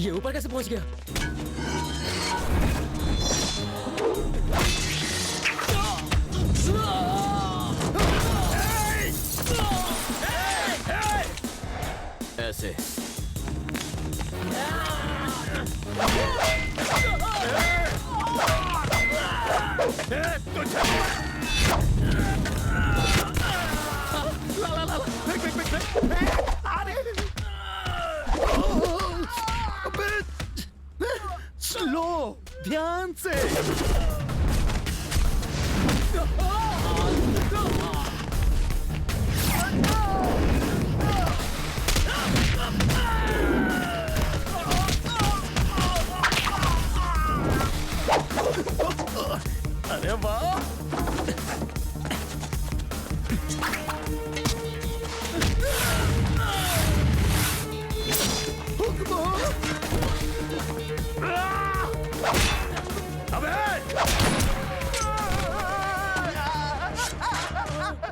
ये ऊपर कैसे पहुंच गया? ऐसे स्लो, ध्यान से। अरे वाह!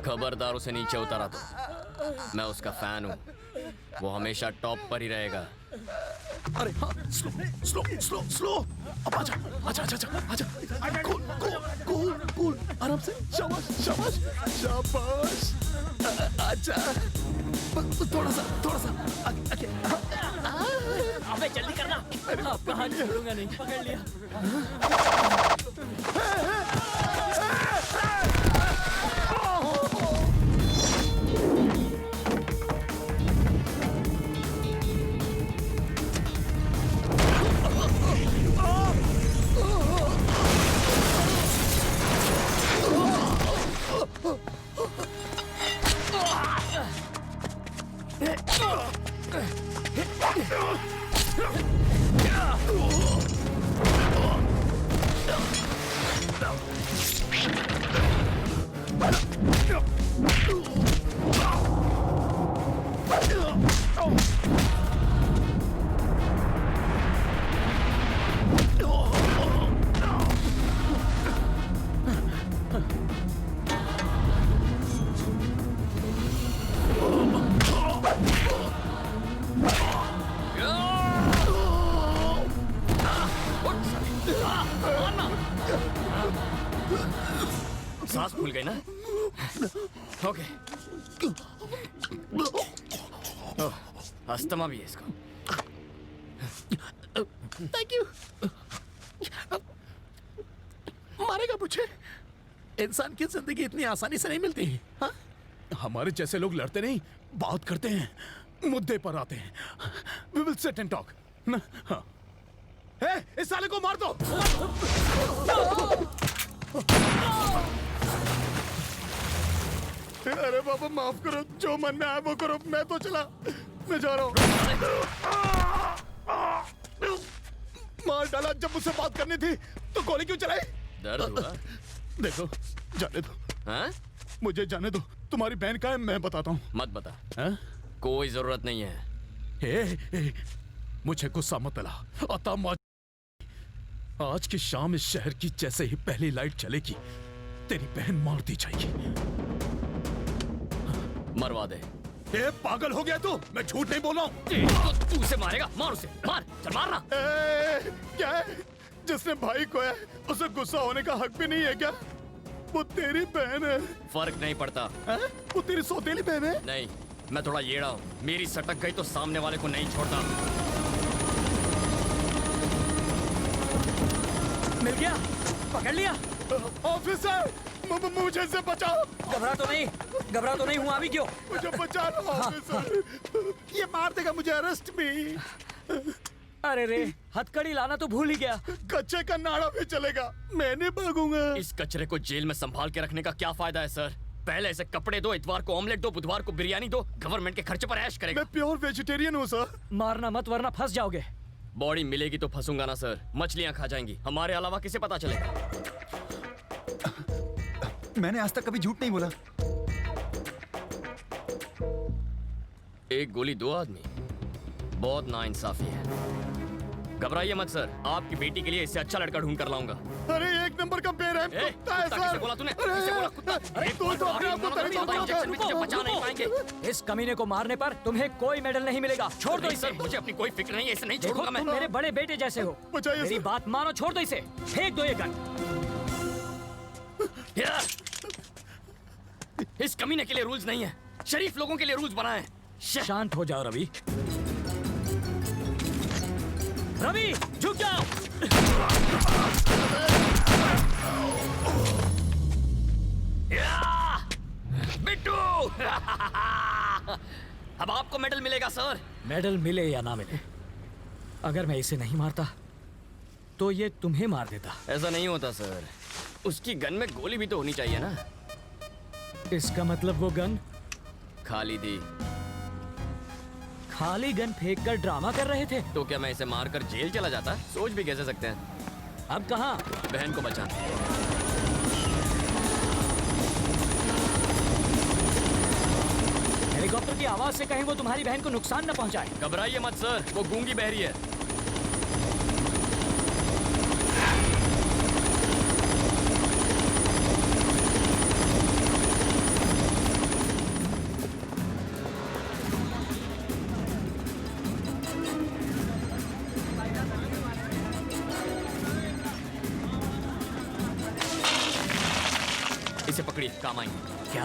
खबरदार उसे नीचे उतारा तो मैं उसका फैन हूँ। वो हमेशा टॉप पर ही रहेगा। अरे हाँ, स्लो स्लो स्लो स्लो। अब आजा आजा आजा आजा आजा। कूल कूल कूल कूल, आराम से। शाबाश शाबाश शाबाश। आजा, थोड़ा सा आगे। अबे जल्दी करना। आपका हाथ छोड़ूंगा नहीं। पकड़ लिया। सांस फूल गई ना? ओके। अस्थमा भी है इसको। Thank you. मारेगा मुझे? इंसान की जिंदगी इतनी आसानी से नहीं मिलती। हाँ? हमारे जैसे लोग लड़ते नहीं, बात करते हैं, मुद्दे पर आते हैं। We will sit and talk. हाँ। इस साले को मार दो। अरे बाबा माफ करो, जो मन में आया वो करो। मैं तो चला, मैं जा रहा हूँ। मार डाला। जब मुझसे बात करनी थी तो गोली क्यों चलाई? दर्द हुआ? देखो, जाने दो। हाँ? मुझे जाने दो। तुम्हारी बहन का है, मैं बताता हूँ। मत बता। हाँ? कोई जरूरत नहीं है। ए, मुझे गुस्सा मत ला। आज की शाम इस शहर की जैसे ही पहली लाइट चलेगी, तेरी बहन मार दी जाएगी। मरवा दे। ए, पागल हो गया तू? मैं झूठ नहीं बोल रहा हूँ। तो तू उसे मारेगा? मार उसे, मार। चल मारना। क्या है? जिसने भाई को है उसे गुस्सा होने का हक भी नहीं है क्या? वो तेरी बहन है। फर्क नहीं पड़ता। वो तेरी सौतेली बहन है। नहीं, मैं थोड़ा येड़ा हूँ। मेरी सटक गई तो सामने वाले को नहीं छोड़ता। मिल गया? पकड़ लिया? ऑफिसर, मुझे से बचाओ। घबरा तो नहीं हूँ। अभी क्यों? मुझे बचा लो ऑफिसर। ये मार देगा मुझे, अरेस्ट भी। अरे रे, हथकड़ी लाना तो भूल ही गया। कच्चे का नाड़ा भी चलेगा, मैं नहीं भागूंगा। इस कचरे को जेल में संभाल के रखने का क्या फायदा है सर? पहले ऐसे कपड़े दो, इतवार को ऑमलेट दो, बुधवार को बिरयानी दो। गवर्नमेंट के खर्चे पर ऐश करेगा। मैं प्योर वेजिटेरियन हूँ सर। मारना मत वरना फंस जाओगे। बॉडी मिलेगी तो फंसूंगा ना सर। मछलियाँ खा जाएंगी, हमारे अलावा किसे पता चलेगा? मैंने आज तक कभी झूठ नहीं बोला। एक गोली दो आदमी, बहुत नाइंसाफी है। घबराइए मत सर, आपकी बेटी के लिए इससे अच्छा लड़का ढूंढ कर लाऊंगा। अरे एक नंबर का बेरहम कुत्ता है किसे सर। बोला तूने? किसे बोला कुत्ता? एक तो अपने आप को मारो, तरीका ज्यादा इंजेक्शन भी तुझे बचा नहीं पाएंगे। इस कमीने को मारने पर तुम्हें कोई मेडल नहीं मिलेगा। छोड़ दो नहीं इसे। सर, मुझे अपनी कोई फिक्र नहीं है, इसे नहीं देखो छोड़ूंगा मैं। तुम मेरे बड़े बेटे जैसे हो। बचाइए मेरी सर। बात मानो, छोड़ दो इसे। फेंक दो ये गन। इस कमीने के लिए रूल्स नहीं है, शरीफ लोगों के लिए रूल्स बनाए हैं। शांत हो जाओ रवि। रवि झुक जाओ। बिट्टू अब आपको मेडल मिलेगा सर। मेडल मिले या ना मिले, अगर मैं इसे नहीं मारता तो ये तुम्हें मार देता। ऐसा नहीं होता सर, उसकी गन में गोली भी तो होनी चाहिए ना। इसका मतलब वो गन खाली थी। खाली गन फेंक कर ड्रामा कर रहे थे। तो क्या मैं इसे मारकर जेल चला जाता? सोच भी कैसे सकते हैं। अब कहाँ? बहन को बचाना। हेलीकॉप्टर की आवाज से कहीं वो तुम्हारी बहन को नुकसान न पहुंचाए। घबराइए मत सर, वो गूंगी बहरी है। इसे पकड़िए, काम आएंगे। क्या?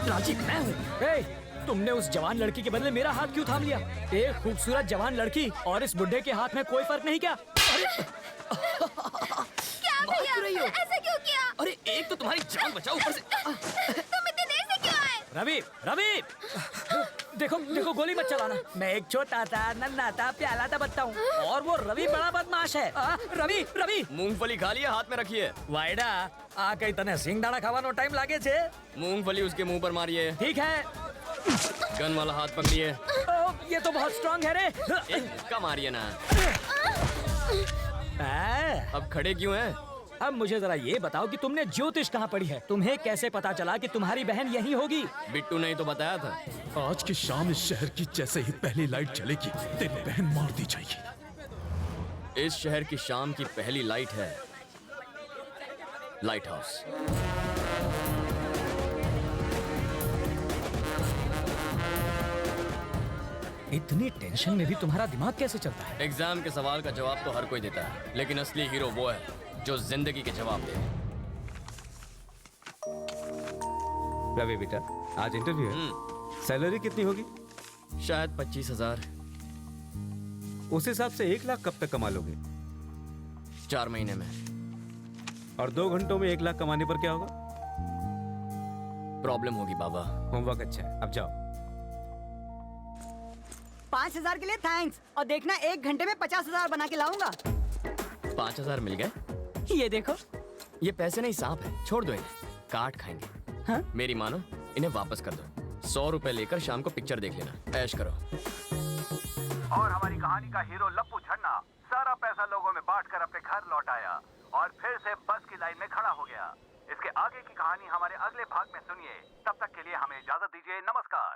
राजीव मैं हूँ। तुमने उस जवान लड़की के बदले मेरा हाथ क्यों थाम लिया? एक खूबसूरत जवान लड़की और इस बुड्ढे के हाथ में कोई फर्क नहीं क्या? क्या भैया ऐसे क्यों किया? अरे एक तो तुम्हारी जान बचाओ, ऊपर से तुम इतनी देर से क्यों आए? रवि, रवि, देखो देखो गोली मत चलाना। मैं एक छोटा था, नन्हा था, प्याला था बच्चा हूँ और वो रवि बड़ा बदमाश है। रवि, रवि, मूंगफली खा लिया, हाथ में रखिए। वायडा आ कई तने सिंगदाणा खावानो टाइम लागे छे। मूंगफली उसके मुंह पर मारिए। ठीक है। गन वाला हाथ पकड़िए। ये तो बहुत स्ट्रांग है रे। इसका मारिए ना। अब खड़े क्यों हैं? अब मुझे जरा ये बताओ कि तुमने ज्योतिष कहाँ पढ़ी है? तुम्हें कैसे पता चला कि तुम्हारी बहन यही होगी? बिट्टू ने ही तो बताया था। आज की शाम इस शहर की जैसे ही पहली लाइट चलेगी तेरी बहन मार दी जाएगी। इस शहर की शाम की पहली लाइट है लाइट हाउस। इतनी टेंशन में भी तुम्हारा दिमाग कैसे चलता है? एग्जाम के सवाल का जवाब तो हर कोई देता है, लेकिन असली हीरो वो है जो जिंदगी के जवाब दे। रवि बेटा, आज इंटरव्यू है। सैलरी कितनी होगी? शायद 25,000। उस हिसाब से 1 लाख कब तक कमा लोगे? 4 महीने में। और 2 घंटों में 1 लाख कमाने पर क्या होगा? प्रॉब्लम होगी बाबा। होमवर्क अच्छा है, अब जाओ। 5,000 के लिए थैंक्स। और देखना 1 घंटे में 50,000 बना के लाऊंगा। 5,000 मिल गए? ये देखो। ये पैसे नहीं, सांप है, छोड़ दो इन्हें, काट खाएंगे। हाँ? मेरी मानो, इन्हें वापस कर दो। 100 रुपए लेकर शाम को पिक्चर देख लेना, ऐश करो। और हमारी कहानी का हीरो लप्पू झन्ना सारा पैसा लोगों में बांटकर अपने घर लौट आया और फिर से बस की लाइन में खड़ा हो गया। इसके आगे की कहानी हमारे अगले भाग में सुनिए। तब तक के लिए हमें इजाजत दीजिए, नमस्कार।